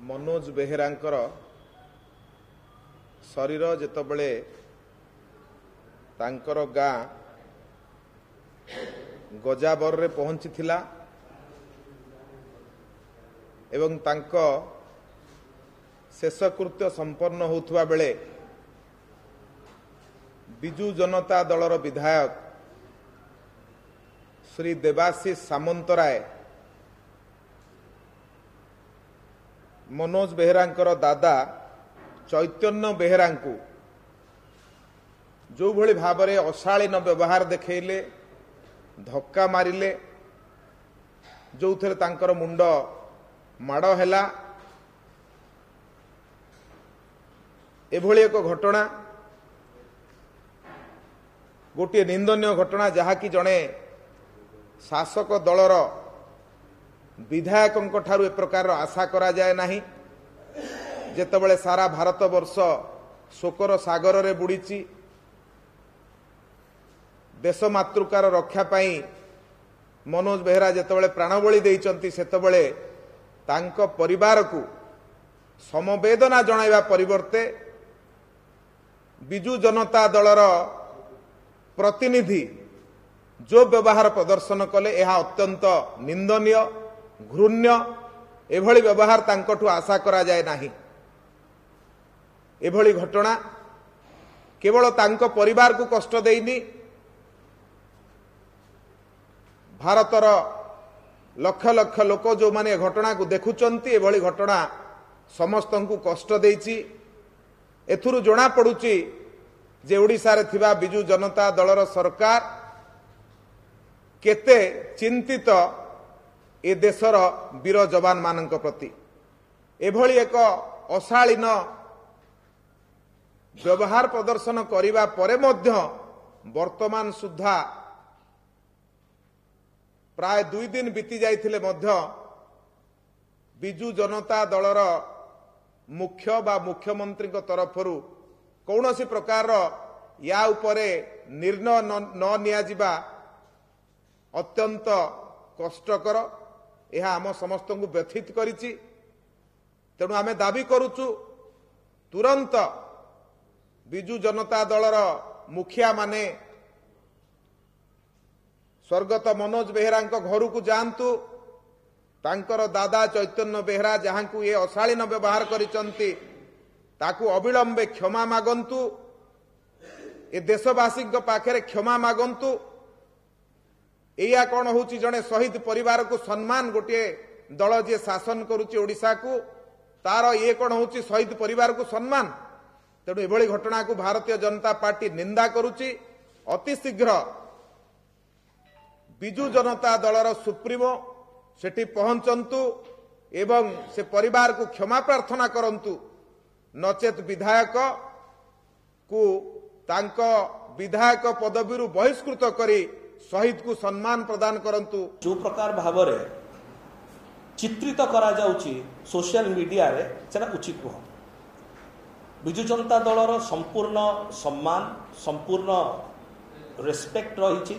मनोज बेहेरांकर शरीर जेतबले तांकर गाँ गजाबर रे पहुंची थिला एवं तांको शेषकृत्य संपन्न होथुवा बेले बिजू जनता दलर विधायक श्री देवाशीष सामंतराय मनोज बेहेरांकर दादा चैतन्य बेहेरांकु जो भली भाबरे अशालीन व्यवहार देखैले धक्का मारिले जो थे तांकर मुंड माड़ हैला एभली एक घटना गोटे निंदनीय घटना जहाँकि जड़े शासक दलर विधायक ठारू ए प्रकार आशा करा जाए नहीं जेतबले सारा भारत वर्ष शोकर सागर रे बुड़ीची देश मातृकार रक्षा पाई मनोज बेहेरा जेतबले प्राणबली देइचंती सेतबले तांको परिवार को समवेदना जणाइबा परिवर्ते बिजू जनता दलर प्रतिनिधि जो व्यवहार प्रदर्शन कले यह अत्यंत निंदनीय घृण्य एभली व्यवहार तांकठू आशा करा जाए नाही। एभली घटना केवल तांको परिवार को कष्ट देइनी भारतर लक्ष लक्ष लोक जो माने घटना को देखुचंती एभली घटना समस्त को कष्ट देइची। एथुरु जणा पड़ुची जे ओडिसा रे थिबा बिजू जनता दलर सरकार केते चिंतित ए देशर वीर जवान मानक प्रति एभली एक अशालीन व्यवहार प्रदर्शन करिबा परे मध्य वर्तमान सुधा प्राय 2 दिन बीती जाइथिले मध्य बिजू जनता दलर मुख्य बा मुख्यमंत्री तरफरु कौनसी प्रकार या उपरे निर्णय न निया जिबा अत्यंत कष्टकर यह आम समस्त को व्यथित करिछि। तेणु आमे दाबी करुचु तुरंत बिजू जनता दलर मुखिया माने स्वर्गत मनोज बेहेरा घर को जातु तांकर दादा चैतन्य बेहेरा जहां को ये अशालीन व्यवहार करिसंती ताकू अविलंबे क्षमा मागंतु ए देशवासी पाखे क्षमा मागंतु। एया कौन होची जड़े शहीद परिवार को सम्मान गोटे दल जी शासन करुच्ची ओडिशा को तार ये कौन होची शहीद परिवार को सम्मान। तेणु एभली घटना को भारतीय जनता पार्टी निंदा करुच्ची। अति शीघ्र बिजू जनता दलर सुप्रीमो सेठी पहुंचंतु एवं से परिवार को क्षमा प्रार्थना करंतु नचेत विधायक को तांको विधायक पदवी बहिष्कृत करी शहीद को सम्मान प्रदान करंतु। जो प्रकार भावरे चित्रित करा जाउची सोशल मीडिया रे सेना उचित नुह। बिजू जनता दलर संपूर्ण सम्मान संपूर्ण रेस्पेक्ट रही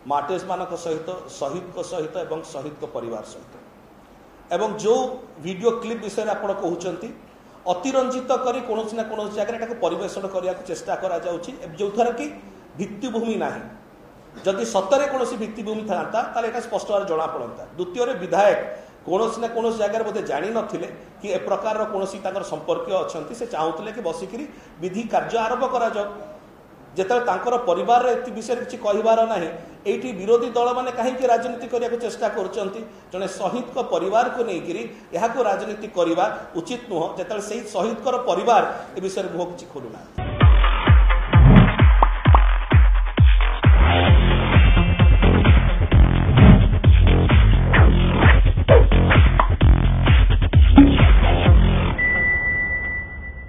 मार्टिर्स मानक सहित शहीद को सहित एवं शहीद को परिवार सहित एवं जो वीडियो क्लिप विषय आप कहते अतिरंजित करी कौन ना कौन जगह परिवेशन करने को चेष्टा करा जाउची जो थर कि भित्तिभूमि नाही। जदि सतरे कौन भित्तिभूमि था यहाँ स्पष्ट भाव जना पड़ता। द्वितीय विधायक कौन ना कौन जगह बोधे जानी नथिले कि ए प्रकार कौन संपर्क अच्छा से चाहूले कि बसिकी विधि कार्य आरंभ करा जाओ जेते परिवार विषय किसी कहबार ना ये विरोधी दल मैंने कहीं राजनीति करने को चेष्टा कर जड़े शहीद को परिवार को लेकिन यहाँ राजनीति करवा उचित नुह जेते शहीद परिवार ए विषय मुह किसी खोलुना।